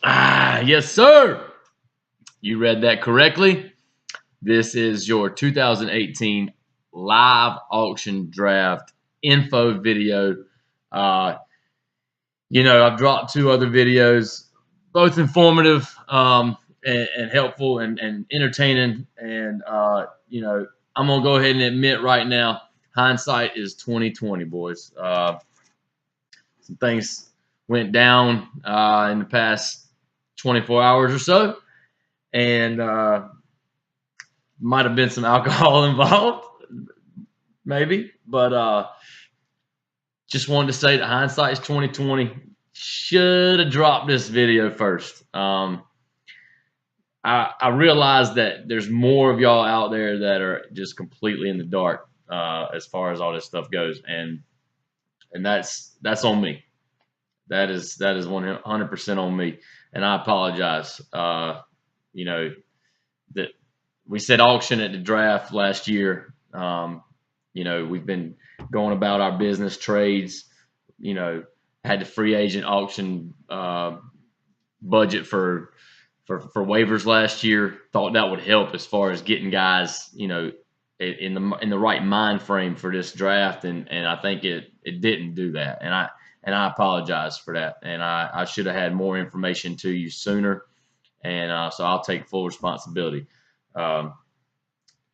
Yes, sir. You read that correctly. This is your 2018 live auction draft info video. Uh, I've dropped two other videos, both informative and helpful and entertaining. And I'm gonna go ahead and admit right now, hindsight is 2020, boys. Some things went down in the past 24 hours or so, and might have been some alcohol involved, maybe. But just wanted to say that hindsight is 2020. Should have dropped this video first. I realize that there's more of y'all out there that are just completely in the dark as far as all this stuff goes, and that's on me. That is 100% on me, and I apologize. You know that we said auction at the draft last year. We've been going about our business trades. Had the free agent auction budget for waivers last year. Thought that would help as far as getting guys, in the right mind frame for this draft, and I think it didn't do that, and I apologize for that, and I should have had more information to you sooner, and so I'll take full responsibility. Um,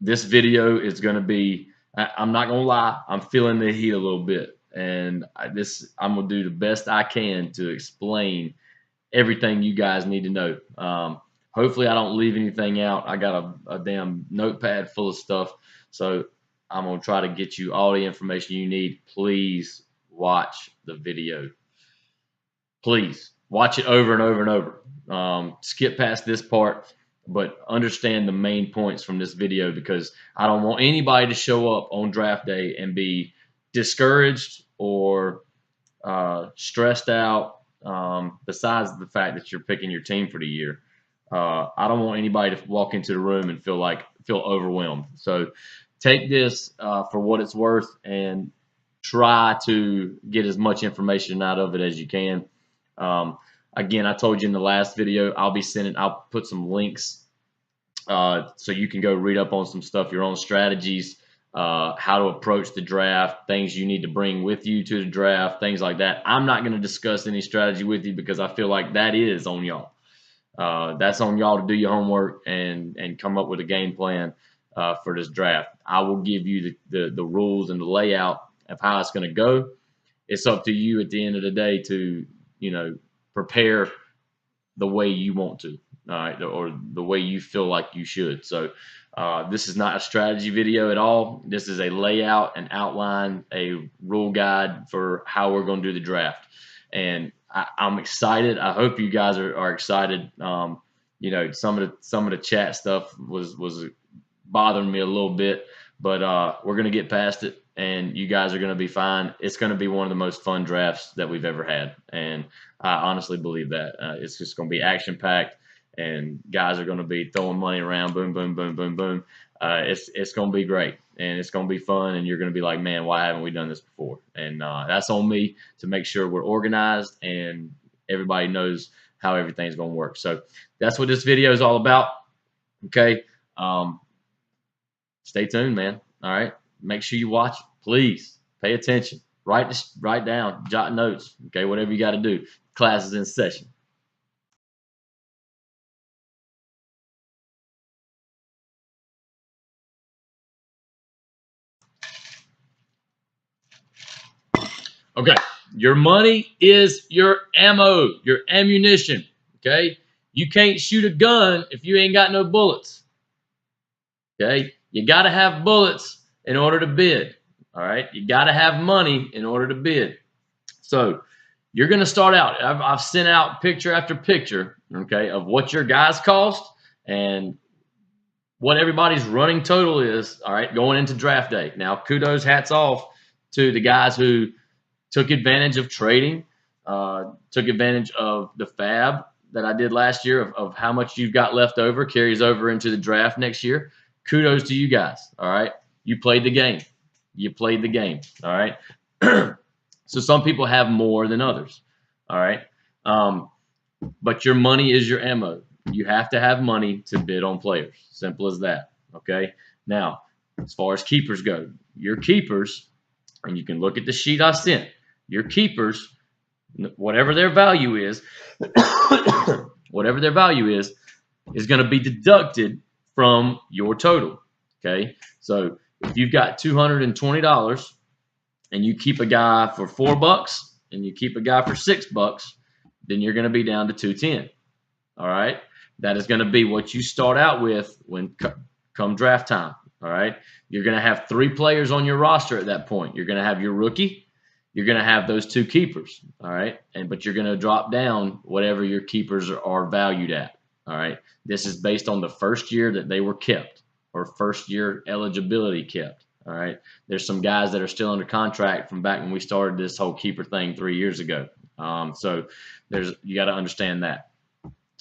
this video is going to be. I'm not gonna lie, I'm feeling the heat a little bit, and I'm gonna do the best I can to explain everything you guys need to know. Hopefully, I don't leave anything out. I got a damn notepad full of stuff, so I'm gonna try to get you all the information you need. Please watch the video. Please watch it over and over and over. Skip past this part, but understand the main points from this video, because I don't want anybody to show up on draft day and be discouraged or stressed out. Besides the fact that you're picking your team for the year, I don't want anybody to walk into the room and feel overwhelmed. So take this for what it's worth and try to get as much information out of it as you can. Again, I told you in the last video, I'll put some links so you can go read up on some stuff, your own strategies, how to approach the draft, things you need to bring with you to the draft, things like that. I'm not going to discuss any strategy with you because I feel like that is on y'all. That's on y'all to do your homework and come up with a game plan for this draft. I will give you the rules and the layout of how it's going to go. It's up to you at the end of the day to prepare the way you want to, all right, or the way you feel like you should. So this is not a strategy video at all. This is a layout, an outline, a rule guide for how we're going to do the draft. And I'm excited. I hope you guys are excited. Some of the chat stuff was bothering me a little bit, but we're going to get past it, and you guys are going to be fine. It's going to be one of the most fun drafts that we've ever had, and I honestly believe that. It's just going to be action-packed, and guys are going to be throwing money around, boom, boom, boom, boom, boom. It's going to be great, and it's going to be fun, and you're going to be like, man, why haven't we done this before? And that's on me to make sure we're organized and everybody knows how everything's going to work. So that's what this video is all about, okay? Stay tuned, man. All right. Make sure you watch. Please pay attention. Write down, jot notes. Okay, whatever you got to do. Class is in session. Okay, your money is your ammo, your ammunition. Okay, you can't shoot a gun if you ain't got no bullets. Okay, you got to have bullets in order to bid. All right, you got to have money in order to bid. So you're going to start out. I've sent out picture after picture, okay, of what your guys cost and what everybody's running total is, all right, going into draft day. Now, kudos, hats off to the guys who took advantage of trading, took advantage of the fab that I did last year of how much you've got left over, carries over into the draft next year. Kudos to you guys, all right? You played the game. You played the game, all right? So some people have more than others, all right? but your money is your ammo. You have to have money to bid on players. Simple as that. Okay. Now, as far as keepers go, your keepers, and you can look at the sheet I sent, your keepers, whatever their value is, whatever their value is going to be deducted from your total. Okay. So if you've got $220 and you keep a guy for $4 and you keep a guy for $6, then you're going to be down to 210. All right. That is going to be what you start out with when come draft time. All right. You're going to have 3 players on your roster at that point. You're going to have your rookie. You're going to have those 2 keepers. All right. But you're going to drop down whatever your keepers are valued at. All right. This is based on the first year that they were kept or first year eligibility kept. All right. There's some guys that are still under contract from back when we started this whole keeper thing 3 years ago. So you got to understand that.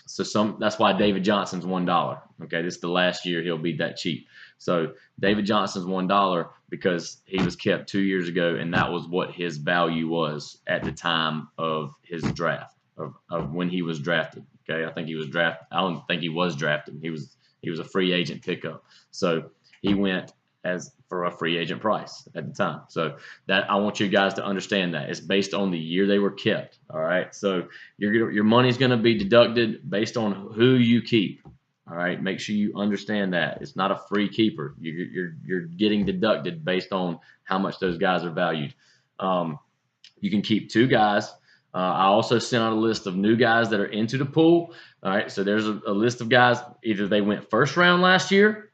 So that's why David Johnson's $1. Okay, this is the last year he'll be that cheap. So David Johnson's $1 because he was kept 2 years ago, and that was what his value was at the time of his draft, of when he was drafted. Okay, I think he was drafted. I don't think he was drafted. He was a free agent pickup. So he went as for a free agent price at the time. So that I want you guys to understand that it's based on the year they were kept. All right. So your money's going to be deducted based on who you keep. All right. Make sure you understand that it's not a free keeper. You're getting deducted based on how much those guys are valued. You can keep 2 guys. I also sent out a list of new guys that are into the pool. All right. So there's a list of guys. Either they went first round last year,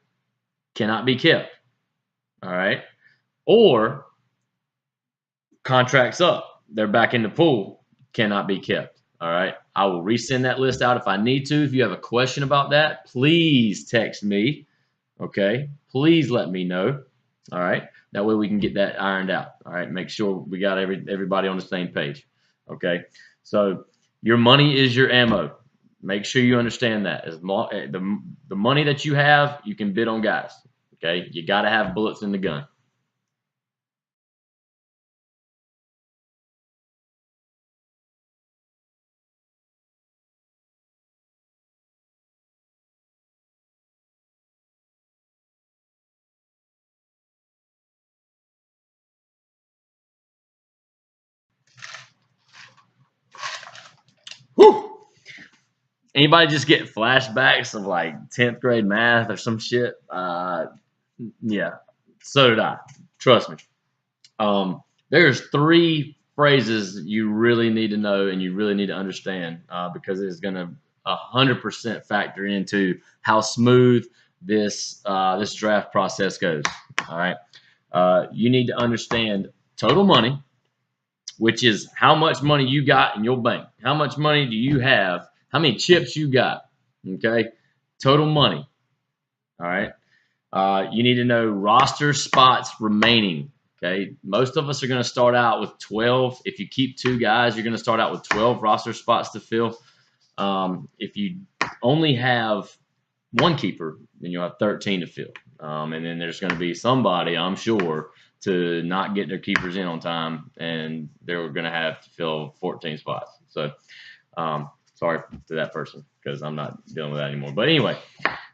cannot be kept. All right. Or contracts up. They're back in the pool. Cannot be kept. All right. I will resend that list out if I need to. If you have a question about that, please text me. Okay. Please let me know. All right. That way we can get that ironed out. All right. Make sure we got everybody on the same page. Okay. So your money is your ammo. Make sure you understand that. The money that you have, you can bid on guys. Okay, you got to have bullets in the gun. Whew. Anybody just get flashbacks of like 10th grade math or some shit? Yeah, so did I. Trust me. There's 3 phrases you really need to know and you really need to understand because it's going to 100% factor into how smooth this draft process goes. All right. You need to understand total money, which is how much money you got in your bank. How much money do you have? How many chips you got? Okay. Total money. All right. You need to know roster spots remaining. Okay. Most of us are going to start out with 12. If you keep 2 guys, you're going to start out with 12 roster spots to fill. If you only have 1 keeper, then you'll have 13 to fill. And then there's going to be somebody, I'm sure, to not get their keepers in on time, and they're going to have to fill 14 spots. So sorry to that person because I'm not dealing with that anymore. But anyway,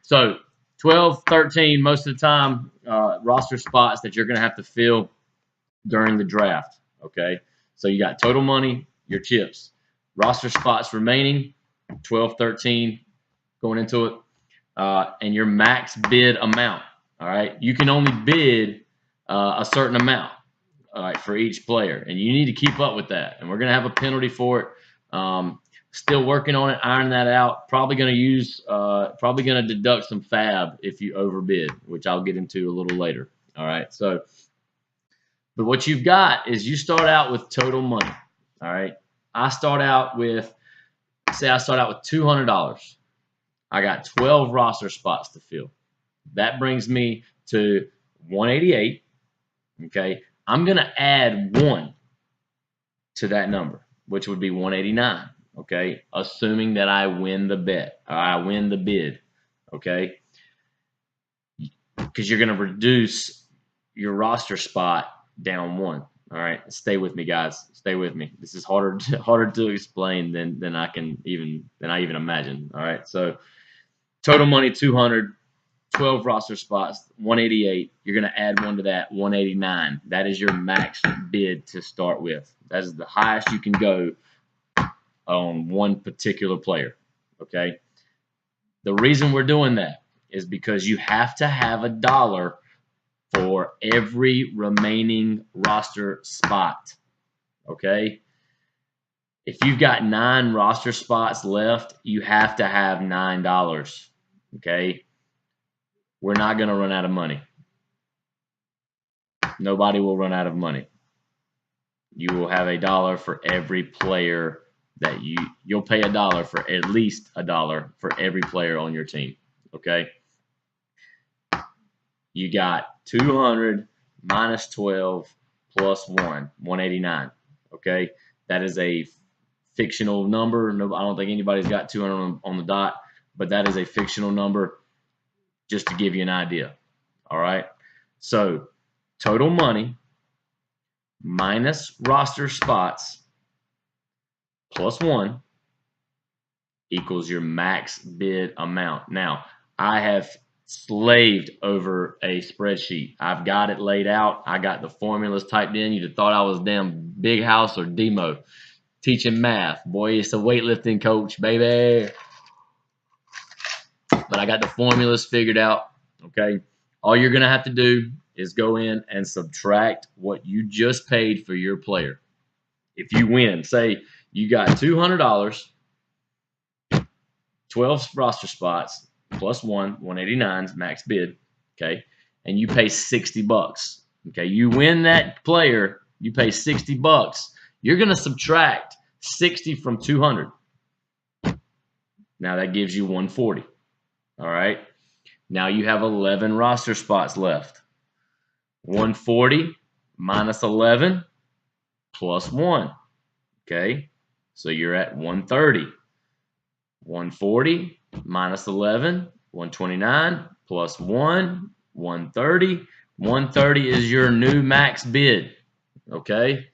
so 12, 13, most of the time, roster spots that you're going to have to fill during the draft. Okay, so you got total money, your chips, roster spots remaining, 12, 13 going into it, and your max bid amount. All right, you can only bid a certain amount, all right, for each player, and you need to keep up with that. And we're going to have a penalty for it. Still working on it, iron that out. Probably going to deduct some fab if you overbid, which I'll get into a little later. All right, so, but what you've got is you start out with total money. All right, I start out with $200. I got 12 roster spots to fill. That brings me to 188. Okay, I'm going to add 1 to that number, which would be 189. Okay, assuming that I win the bet, or I win the bid. Okay, because you're going to reduce your roster spot down 1. All right, stay with me, guys. Stay with me. This is harder to explain than I even imagine. All right, so total money 200, 12 roster spots, 188. You're gonna add one to that, 189. That is your max bid to start with. That is the highest you can go on one particular player. Okay. The reason we're doing that is because you have to have $1 for every remaining roster spot. Okay. If you've got 9 roster spots left, you have to have $9. Okay. We're not going to run out of money. Nobody will run out of money. You will have $1 for every player that you'll pay $1 for at least $1 for every player on your team. Okay. You got 200 minus 12 plus 189. Okay. That is a fictional number. No, I don't think anybody's got 200 on the dot, but that is a fictional number just to give you an idea. All right. So total money minus roster spots plus 1 equals your max bid amount. Now, I have slaved over a spreadsheet. I've got it laid out. I got the formulas typed in. You'd have thought I was damn Big House or Demo teaching math. Boy, it's a weightlifting coach, baby. But I got the formulas figured out, okay? All you're going to have to do is go in and subtract what you just paid for your player. If you win, say you got $200, 12 roster spots, plus 189's max bid, okay? And you pay $60, okay? You win that player, you pay $60. You're going to subtract 60 from 200. Now that gives you 140, all right? Now you have 11 roster spots left. 140 minus 11 plus 1, okay? So you're at 130. 140 minus 11, 129 plus 1, 130. 130 is your new max bid, okay?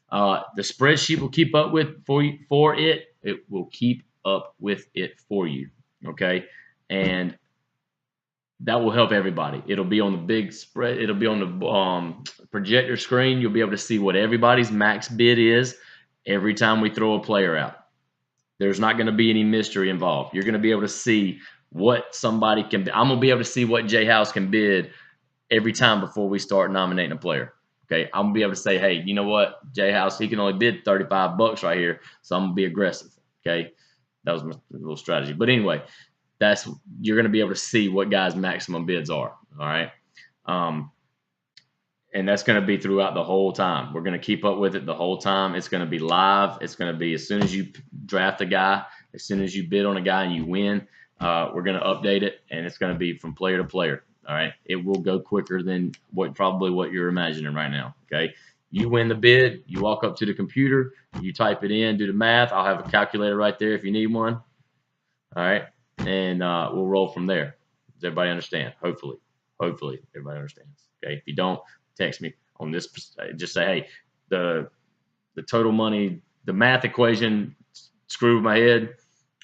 The spreadsheet will keep up with for it. It will keep up with it for you, okay? And that will help everybody. It'll be on the big spread. It'll be on the projector screen. You'll be able to see what everybody's max bid is every time we throw a player out. There's not going to be any mystery involved. You're going to be able to see what somebody can bid. I'm going to be able to see what J House can bid every time before we start nominating a player. Okay, I'm going to be able to say, hey, you know what? J House, he can only bid $35 right here, so I'm going to be aggressive. Okay, that was my little strategy. But anyway, you're going to be able to see what guys' maximum bids are. All right. And that's going to be throughout the whole time. We're going to keep up with it the whole time. It's going to be live. It's going to be as soon as you draft a guy, as soon as you bid on a guy and you win, we're going to update it, and it's going to be from player to player. All right. It will go quicker than probably what you're imagining right now. Okay. You win the bid. You walk up to the computer. You type it in, do the math. I'll have a calculator right there if you need one. All right. And we'll roll from there. Does everybody understand? Hopefully everybody understands. Okay. If you don't, text me on this. Just say, hey, the total money, the math equation screwed my head.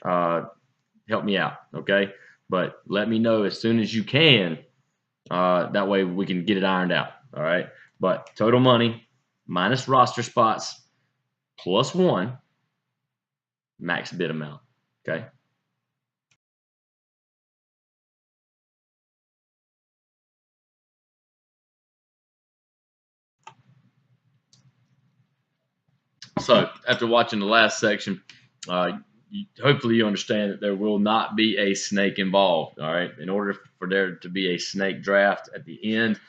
Help me out, okay? But let me know as soon as you can. That way we can get it ironed out, all right? But total money minus roster spots plus 1 max bid amount, okay? So after watching the last section, hopefully you understand that there will not be a snake involved. All right. In order for there to be a snake draft at the end,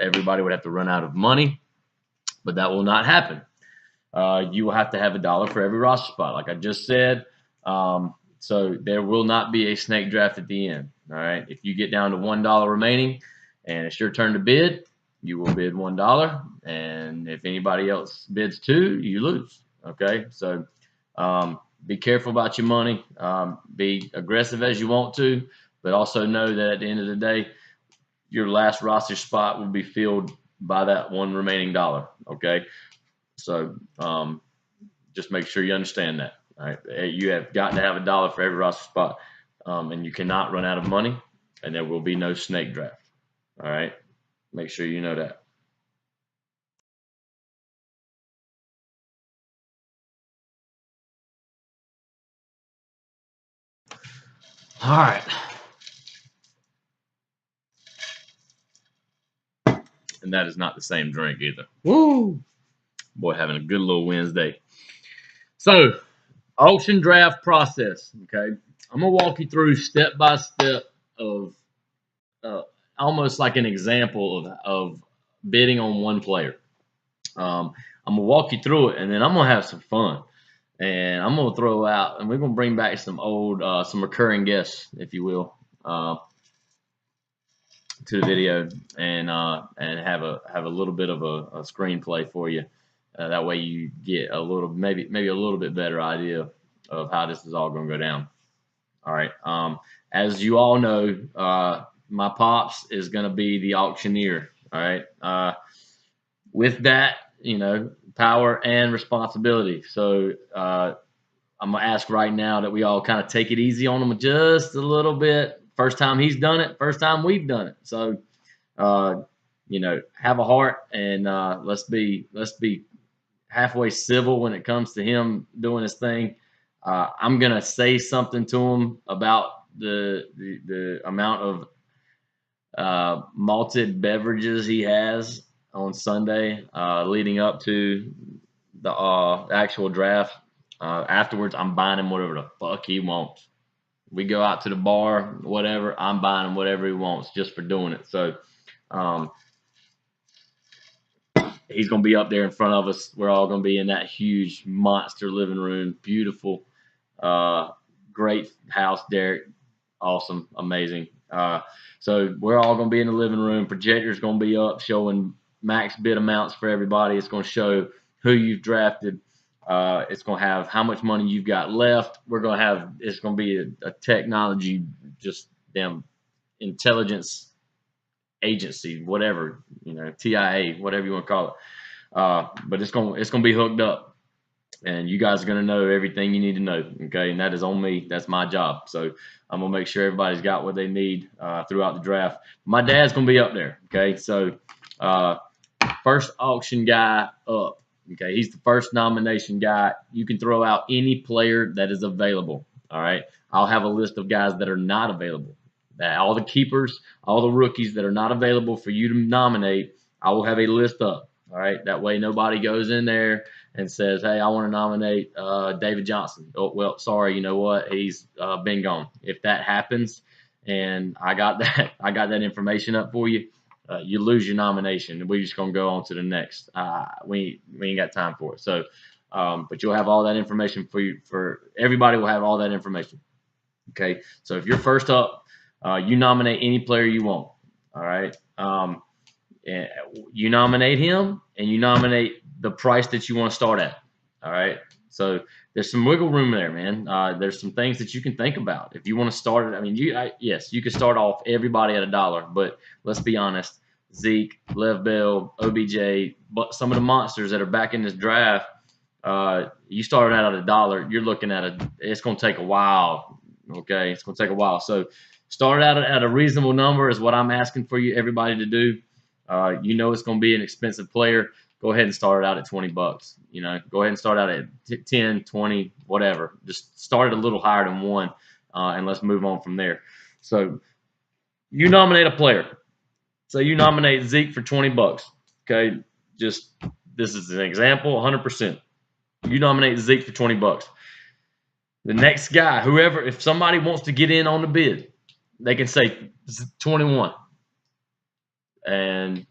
everybody would have to run out of money, but that will not happen. You will have to have $1 for every roster spot, like I just said. So there will not be a snake draft at the end. All right. If you get down to $1 remaining and it's your turn to bid, you will bid $1. And if anybody else bids 2, you lose. Okay. So be careful about your money. Be aggressive as you want to, but also know that at the end of the day, your last roster spot will be filled by that one remaining dollar. Okay, so just make sure you understand that. All right, you have got to have a dollar for every roster spot, and you cannot run out of money, and there will be no snake draft. All right, make sure you know that. All right, and that is not the same drink either. Woo! Boy, having a good little Wednesday. So, auction draft process. Okay, I'm gonna walk you through step by step of uh, almost like an example of bidding on one player. I'm gonna walk you through it, and then I'm gonna have some fun, and I'm gonna throw out, and we're gonna bring back some old, some recurring guests, if you will, to the video, and have a little bit of a screenplay for you. That way, you get a little, maybe a little bit better idea of how this is all gonna go down. All right. As you all know, my pops is going to be the auctioneer. All right. With that, power and responsibility. So I'm going to ask right now that we all kind of take it easy on him just a little bit. First time he's done it, first time we've done it. So, have a heart, and let's be halfway civil when it comes to him doing his thing. I'm gonna say something to him about the amount of malted beverages he has on Sunday leading up to the actual draft. Afterwards, I'm buying him whatever the fuck he wants. We go out to the bar, whatever. I'm buying him whatever he wants just for doing it. So um, he's gonna be up there in front of us. We're all gonna be in that huge monster living room, beautiful. Great house, Derek. Awesome, amazing. So we're all going to be in the living room. Projector's going to be up showing max bid amounts for everybody. It's going to show who you've drafted. It's going to have how much money you've got left. It's going to be a technology, just damn intelligence agency, whatever, TIA, whatever you want to call it. But it's going to be hooked up, and you guys are going to know everything you need to know. Okay. And that is on me. That's my job. So I'm going to make sure everybody's got what they need throughout the draft. My dad's going to be up there. Okay. So first auction guy up. Okay. He's the first nomination guy. You can throw out any player that is available. All right. I'll have a list of guys that are not available. That all the keepers, all the rookies that are not available for you to nominate, I will have a list up. All right. That way nobody goes in there and says, "Hey, I want to nominate David Johnson." Oh, well, sorry, you know what? He's been gone. If that happens, and I got that information up for you, you lose your nomination. We're just gonna go on to the next. We ain't got time for it. So, but you'll have all that information for you. For everybody, will have all that information. Okay. So if you're first up, you nominate any player you want. All right. You nominate him, and you nominate the price that you want to start at. All right. So there's some wiggle room there, man. There's some things that you can think about if you want to start it. I mean, yes, you can start off everybody at $1, but let's be honest, Zeke, Lev Bell, OBJ, but some of the monsters that are back in this draft, you started out at $1. You're looking at it's going to take a while. Okay, it's going to take a while. So start out at a reasonable number is what I'm asking for you, everybody, to do. It's going to be an expensive player. Go ahead and start it out at $20. Go ahead and start out at 10, 20, whatever. Just start it a little higher than one, and let's move on from there. So you nominate a player. So you nominate Zeke for $20. Okay, this is an example, 100%. You nominate Zeke for $20. The next guy, whoever, if somebody wants to get in on the bid, they can say 21. And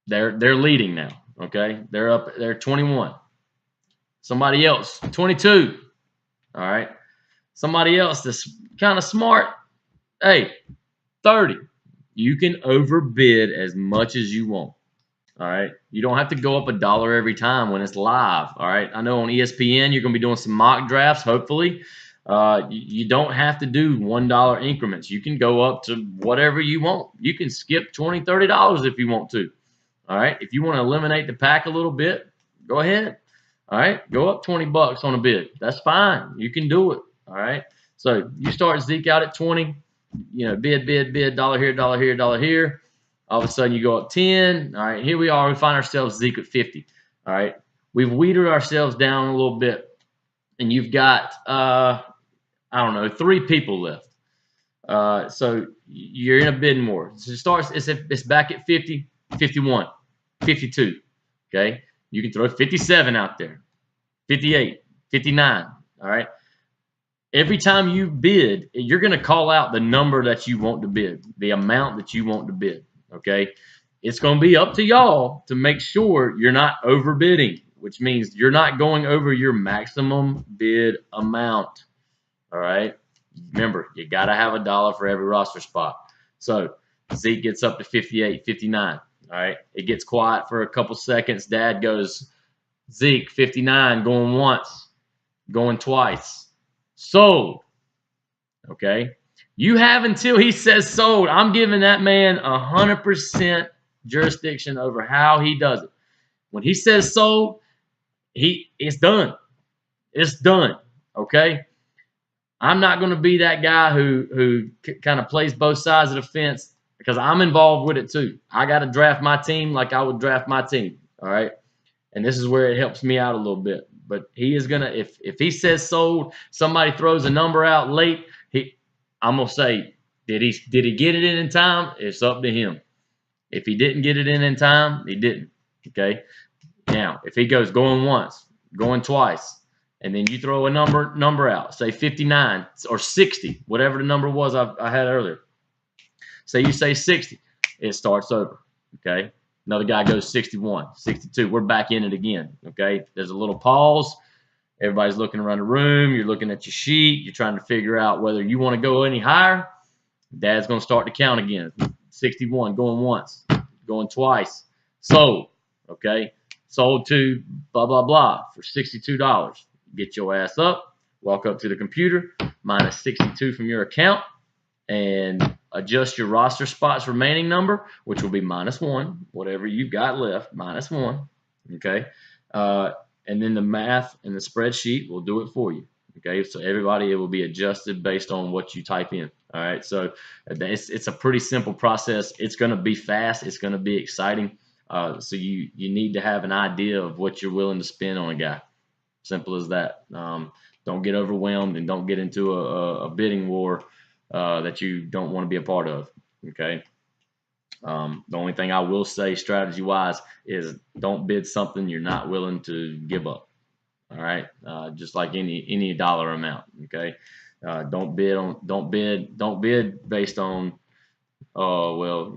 they're leading now. Okay, they're 21. Somebody else 22. All right, somebody else that's kind of smart, hey, 30. You can overbid as much as you want. All right, you don't have to go up $1 every time when it's live. All right, I know on ESPN you're going to be doing some mock drafts, hopefully. You don't have to do $1 increments. You can go up to whatever you want. You can skip $20, $30 if you want to. All right. If you want to eliminate the pack a little bit, go ahead. All right. Go up 20 bucks on a bid. That's fine. You can do it. All right. So you start Zeke out at 20, bid, dollar here, dollar here, dollar here. All of a sudden you go up 10. All right. Here we are. We find ourselves Zeke at 50. All right. We've weeded ourselves down a little bit. And you've got, I don't know, 3 people left. So you're in a bidding war. So it starts, it's back at 50, 51, 52. Okay. You can throw 57 out there, 58, 59. All right. Every time you bid, you're going to call out the number that you want to bid, the amount that you want to bid. Okay. It's going to be up to y'all to make sure you're not overbidding, which means you're not going over your maximum bid amount. All right. Remember, you got to have a dollar for every roster spot. So Zeke gets up to 58, 59. All right. It gets quiet for a couple seconds. Dad goes, Zeke, 59, going once, going twice. Sold. Okay. You have until he says sold. I'm giving that man 100% jurisdiction over how he does it. When he says sold, it's done. It's done. Okay. I'm not going to be that guy who kind of plays both sides of the fence because I'm involved with it too. I got to draft my team like I would draft my team. All right. And this is where it helps me out a little bit. But he is going to, if he says sold, somebody throws a number out late, I'm going to say, did he get it in time? It's up to him. If he didn't get it in time, he didn't. Okay. Now, if he goes going once, going twice, and then you throw a number out, say 59 or 60, whatever the number was I had earlier. Say you say 60, it starts over. Okay. Another guy goes 61, 62. We're back in it again. Okay. There's a little pause. Everybody's looking around the room. You're looking at your sheet. You're trying to figure out whether you want to go any higher. Dad's going to start to count again. 61, going once, going twice. Sold. Okay. Sold to blah, blah, blah for $62. Get your ass up, walk up to the computer, minus 62 from your account, and adjust your roster spots remaining number, which will be -1, whatever you've got left, -1. Okay. And then the math and the spreadsheet will do it for you. Okay. So everybody, it will be adjusted based on what you type in. All right. So it's a pretty simple process. It's going to be fast. It's going to be exciting. So you need to have an idea of what you're willing to spend on a guy. Simple as that. Don't get overwhelmed and don't get into a bidding war that you don't want to be a part of. Okay. The only thing I will say strategy wise is don't bid something you're not willing to give up. All right. Just like any dollar amount. Okay. Don't bid based on, oh, well,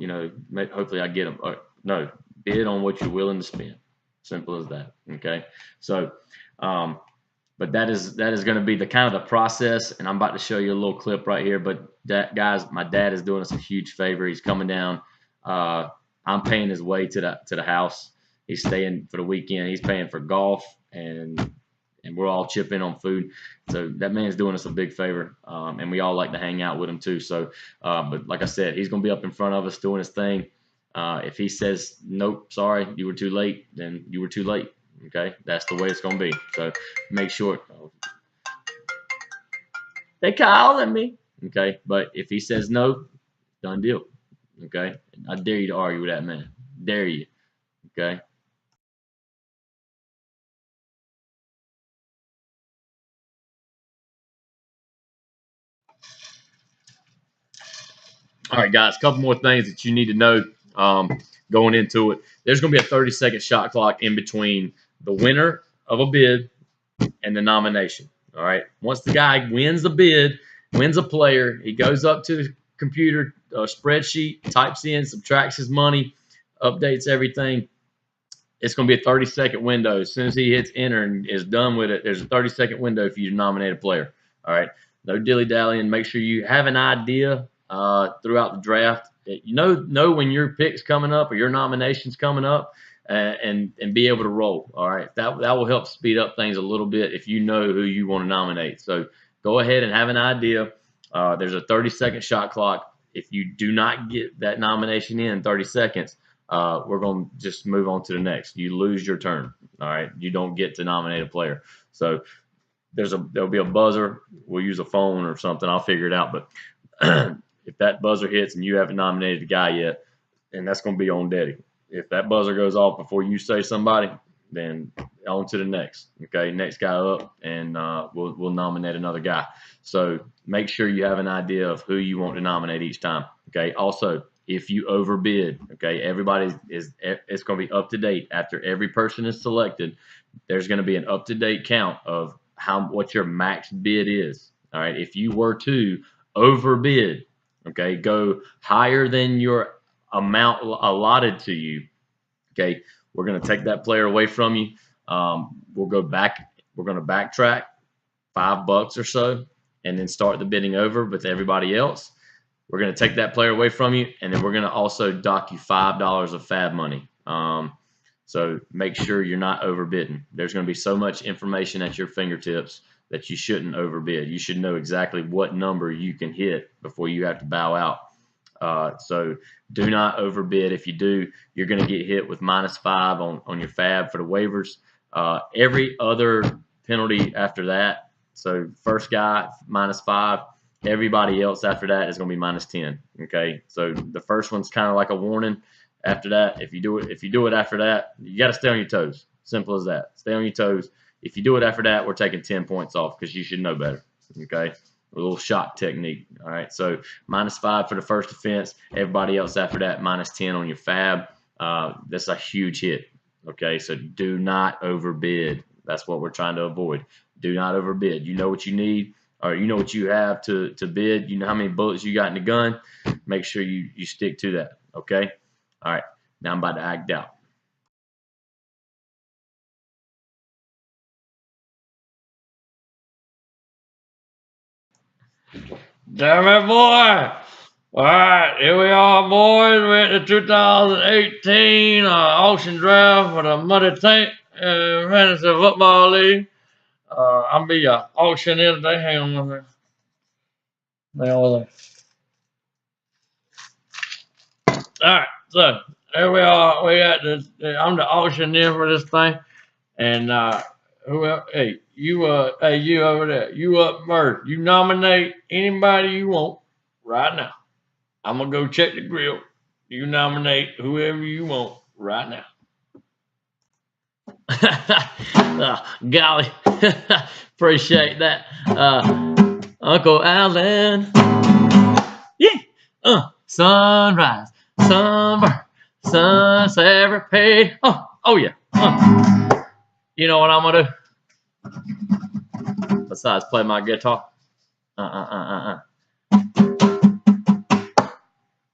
hopefully I get them. No, bid on what you're willing to spend. Simple as that. Okay. So, but that is going to be the kind of the process, and I'm about to show you a little clip right here. But guys, my dad is doing us a huge favor. He's coming down. I'm paying his way to the house. He's staying for the weekend. He's paying for golf, and we're all chipping on food. So that man's doing us a big favor, and we all like to hang out with him too. So, but like I said, he's going to be up in front of us doing his thing. If he says, nope, sorry, you were too late, then you were too late. Okay, that's the way it's going to be. So make sure. They calling me. Okay, but if he says no, done deal. Okay, I dare you to argue with that man. Dare you. Okay. All right, guys, a couple more things that you need to know going into it. There's going to be a 30-second shot clock in between the winner of a bid and the nomination. All right. Once the guy wins the bid, wins a player, he goes up to the computer spreadsheet, types in, subtracts his money, updates everything. It's going to be a 30-second window. As soon as he hits enter and is done with it, there's a 30-second window for you to nominate a player. All right. No dilly-dallying. Make sure you have an idea throughout the draft. You know when your pick's coming up or your nomination's coming up, and be able to roll. All right, that will help speed up things a little bit if you know who you want to nominate. So go ahead and have an idea. There's a 30-second shot clock. If you do not get that nomination in 30 seconds, we're going to just move on to the next. You lose your turn. All right. You don't get to nominate a player. So there'll be a buzzer. We'll use a phone or something. I'll figure it out. But if that buzzer hits and you haven't nominated a guy yet, and that's going to be on Daddy. If that buzzer goes off before you say somebody, then on to the next. Okay, next guy up, and we'll nominate another guy. So make sure you have an idea of who you want to nominate each time. Okay. Also, if you overbid, okay, it's going to be up to date after every person is selected. There's going to be an up to date count of what your max bid is. All right. If you were to overbid, okay, go higher than your amount allotted to you, okay, we're going to take that player away from you. We'll go back. We're going to backtrack $5 or so, and then start the bidding over with everybody else. We're going to take that player away from you, and then we're going to also dock you $5 of FAB money. So make sure you're not overbidding. There's going to be so much information at your fingertips that you shouldn't overbid. You should know exactly what number you can hit before you have to bow out. So do not overbid. If you do, you're going to get hit with -5 on your FAB for the waivers. Every other penalty after that, so first guy -5, everybody else after that is going to be -10. Okay, so the first one's kind of like a warning. After that, if you do it after that, you got to stay on your toes. Simple as that. Stay on your toes. If you do it after that, we're taking 10 points off because you should know better. Okay, a little shot technique. All right, so -5 for the first offense. Everybody else after that -10 on your FAB. That's a huge hit. Okay, so do not overbid. That's what we're trying to avoid. Do not overbid. You know what you need, or you know what you have to bid. You know how many bullets you got in the gun. Make sure you stick to that. Okay. All right. Now I'm about to act out. Damn it, boy. All right, here we are, boys. We're at the 2018 auction draft for the Muddy Tank Fantasy Football League. I'll be auctioneer today. Hang on one second. All right, so here we are. I'm the auctioneer for this thing, and who else? Hey, you over there. You up first. You nominate anybody you want right now. I'm gonna go check the grill. You nominate whoever you want right now. Golly, appreciate that, Uncle Alan. Yeah. Sunrise, sunburn, sunset repaid. Oh yeah. You know what I'm gonna do? Besides play my guitar.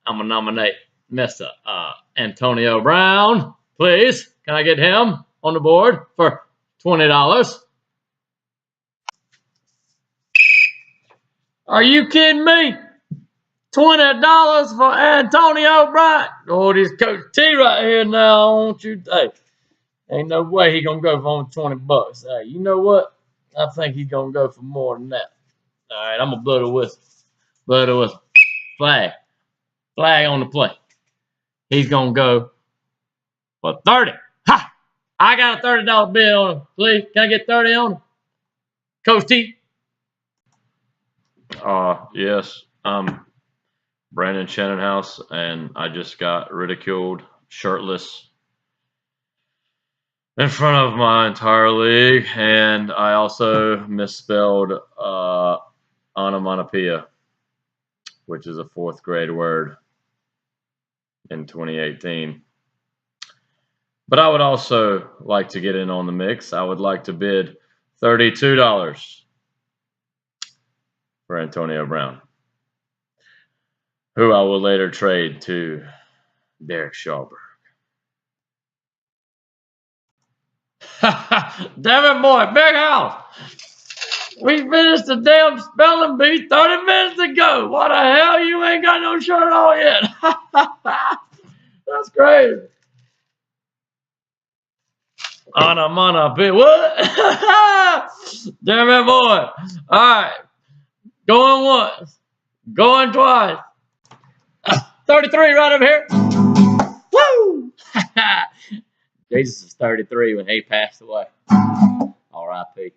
I'm gonna nominate Mr. Antonio Brown, please. Can I get him on the board for $20? Are you kidding me? $20 for Antonio Brown. Oh, this Coach T right here now. Don't you? Hey, ain't no way he gonna go for only $20. Hey, you know what? I think he's gonna go for more than that. All right, I'm gonna blow the whistle. Blow the whistle. Flag on the play. He's gonna go for 30. Ha! I got a $30 bill on him. Please, can I get 30 on him? Coach T. Yes. Brandon Shannonhouse, and I just got ridiculed shirtless in front of my entire league, and I also misspelled onomatopoeia, which is a 4th grade word in 2018. But I would also like to get in on the mix. I would like to bid $32 for Antonio Brown, who I will later trade to Derek Schauberg. Damn it, boy, big house. We finished the damn spelling bee 30 minutes ago. What the hell? You ain't got no shirt on yet. That's crazy. Onomatopoeia. What? Damn it, boy. All right. Going once. Going twice. 33 right up here. Woo! Jesus was 33 when he passed away. R.I.P.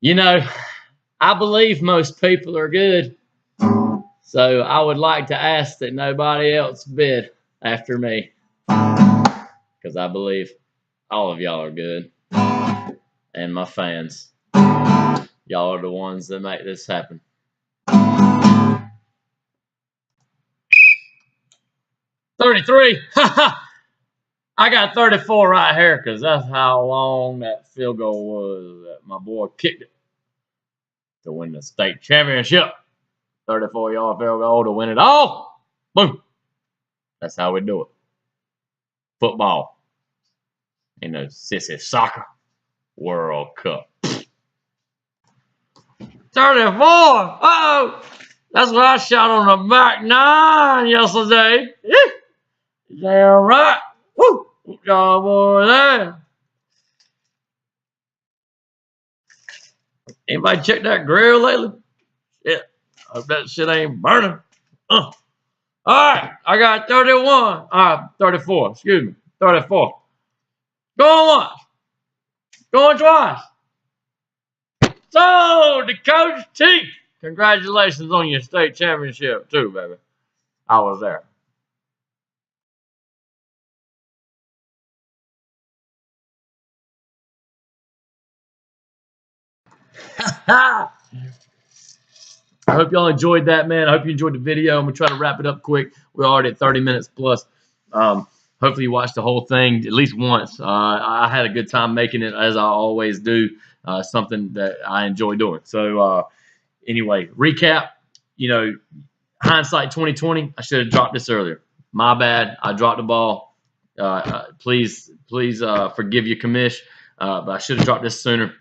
You know, I believe most people are good. So I would like to ask that nobody else bid after me. Because I believe all of y'all are good. And my fans. Y'all are the ones that make this happen. 33. I got 34 right here because that's how long that field goal was that my boy kicked it to win the state championship. 34-yard field goal to win it all. Boom. That's how we do it. Football. In the sissy soccer World Cup. 34. Uh-oh. That's what I shot on the back nine yesterday. Damn right. Woo. Good job over there. Anybody check that grill lately? Shit. I hope that shit ain't burning. All right. I got 31. All right. 34. Excuse me. 34. Going once. Going twice. So, the Coach T. Congratulations on your state championship, too, baby. I was there. I hope y'all enjoyed that, man. I hope you enjoyed the video. I'm going to try to wrap it up quick. We're already at 30 minutes plus. Hopefully you watched the whole thing at least once. I had a good time making it, as I always do. Something that I enjoy doing. So, anyway, recap. You know, hindsight 2020. I should have dropped this earlier. My bad. I dropped the ball. Please forgive your commish. But I should have dropped this sooner.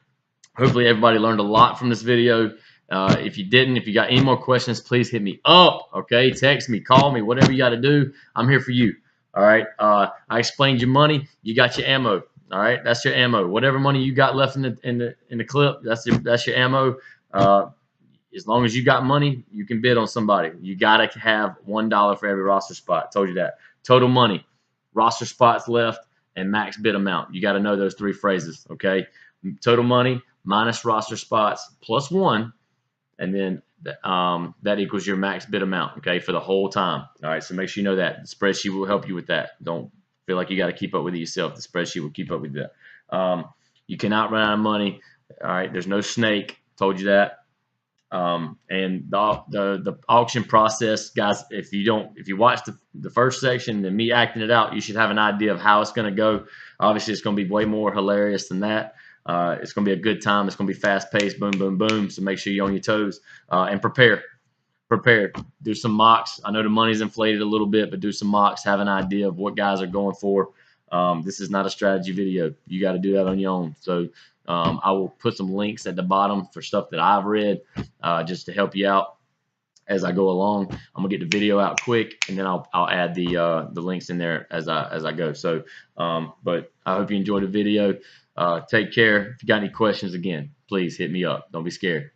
Hopefully everybody learned a lot from this video. If you didn't, if you got any more questions, please hit me up. Okay, text me, call me, whatever you got to do. I'm here for you. All right. I explained your money. You got your ammo. All right, that's your ammo. Whatever money you got left in the clip, that's your ammo. As long as you got money, you can bid on somebody. You gotta have $1 for every roster spot. Told you that. Total money, roster spots left, and max bid amount. You got to know those three phrases. Okay. Total money minus roster spots plus 1, and then that equals your max bid amount, okay, for the whole time. All right, so make sure you know that. The spreadsheet will help you with that. Don't feel like you got to keep up with it yourself. The spreadsheet will keep up with that. You cannot run out of money. All right, there's no snake. Told you that. And the auction process, guys, if you watch the first section and me acting it out, you should have an idea of how it's going to go. Obviously, it's going to be way more hilarious than that. It's going to be a good time. It's going to be fast paced, boom, boom, boom. So make sure you're on your toes and prepare. Do some mocks. I know the money's inflated a little bit, but do some mocks. Have an idea of what guys are going for. This is not a strategy video. You got to do that on your own. So I will put some links at the bottom for stuff that I've read just to help you out as I go along. I'm gonna get the video out quick, and then I'll add the links in there as I go. So, but I hope you enjoyed the video. Take care. If you got any questions, again, please hit me up. Don't be scared.